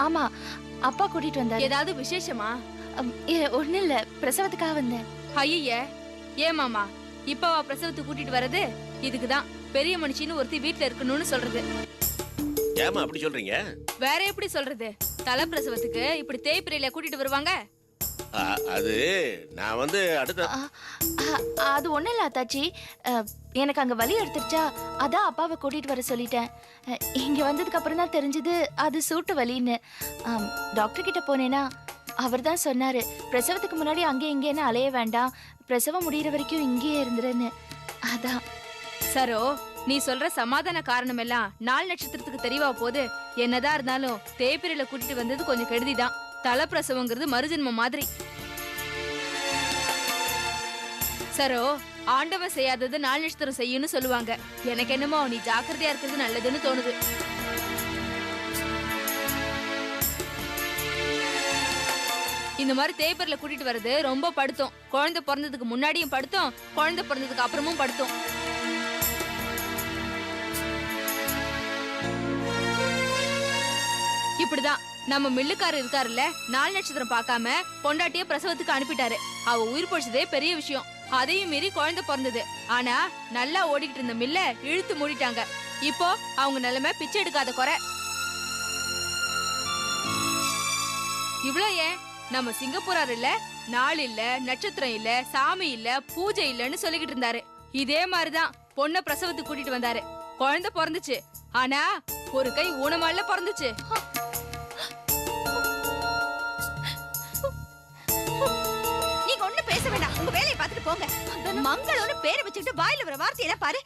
ஆமா, அப்பா கூட்டிட்டு வந்தாரு. ஏதாவது விசேஷமா? ஒண்ணு இல்ல, பிரசவத்துக்காக வந்தேன். ஐய, ஏன் மாமா இப்பவா பிரசவத்துக்கு கூட்டிட்டு வர்றது? இதுக்குதான் பெரிய மனுஷின்னு ஒருத்தி வீட்டுல இருக்கணும்னு சொல்றது. ஏமா அப்படி சொல்றீங்க? வேற எப்படி சொல்றது? தலை பிரசவத்துக்கு இப்படி தேய்பிரையில கூட்டிட்டு வருவாங்க? அது நான் வந்து அடுத்த அது ஒண்ணு இல்ல அத்தாச்சி, எனக்கு அங்க வலி எடுத்துருச்சா, அதான் அப்பாவை கூட்டிட்டு வர சொல்லிட்டேன். இங்க வந்ததுக்கு அப்புறம் தான் தெரிஞ்சது அது சூட்டு வலின்னு. டாக்டர் கிட்ட போனேனா அவர் தான் சொன்னாரு, பிரசவத்துக்கு முன்னாடி அங்கே இங்கேன்னு அலைய வேண்டாம், பிரசவம் முடிகிற வரைக்கும் இங்கேயே இருந்துருன்னு. அதான். சரோ, நீ சொல்ற சமாதான காரணம் எல்லாம் நாள் நட்சத்திரத்துக்கு தெரியவா போது? என்னதான் இருந்தாலும் தேய்பிரையில கூட்டிட்டு வந்தது கொஞ்சம் கெடுதிதான். தலை பிரசவங்கிறது மறுஜென்மம் மாதிரி. சரோ, ஆண்டவன் செய்யாதது நாள் நட்சத்திரம் செய்யும்னு சொல்லுவாங்க. எனக்கு என்னமோ நீ ஜாக்கிரதையா இருக்கிறது நல்லதுன்னு தோணுது. இந்த மாதிரி தேய்பிரையில கூட்டிட்டு வர்றது ரொம்ப படுத்தும். குழந்தை பிறந்ததுக்கு முன்னாடியும் படுத்தும், குழந்தை பிறந்ததுக்கு அப்புறமும் படுத்தும். இப்படிதான் நம்ம மில்லுக்காரர் இருக்காருல்ல, நாள் நட்சத்திரம் பார்க்காம பொண்டாட்டிய பிரசவத்துக்கு அனுப்பிட்டாரு. அவ உயிர் போச்சதே பெரிய விஷயம். அதையும் மீறி குழந்தை பிறந்தது. ஆனா நல்லா ஓடிக்கிட்டு இருந்த மில்ல இழுத்து மூடிட்டாங்க. இப்போ அவங்க நிலைமை பிச்சை எடுக்காத குறை. இவ்ளோ ஏன், நம்ம சிங்கப்பூரார் இல்ல, நாள் இல்ல, நட்சத்திரம் இல்ல, சாமி இல்ல, பூஜை இல்லன்னு சொல்லிக்கிட்டு இருந்தாரு. இதே மாதிரிதான் பொண்ண பிரசவத்துக்கு கூட்டிட்டு வந்தாரு. குழந்தை பிறந்துச்சு. ஆனா ஒரு கை ஊனமால பிறந்துச்சு. நீங்க ஒண்ணு பேச வேண்டாம், உங்க வேலையை பார்த்துட்டு போங்க. மங்களோட பேரை வச்சுக்கிட்டு வாயில வர வார்த்தையெல்லாம் பாரு.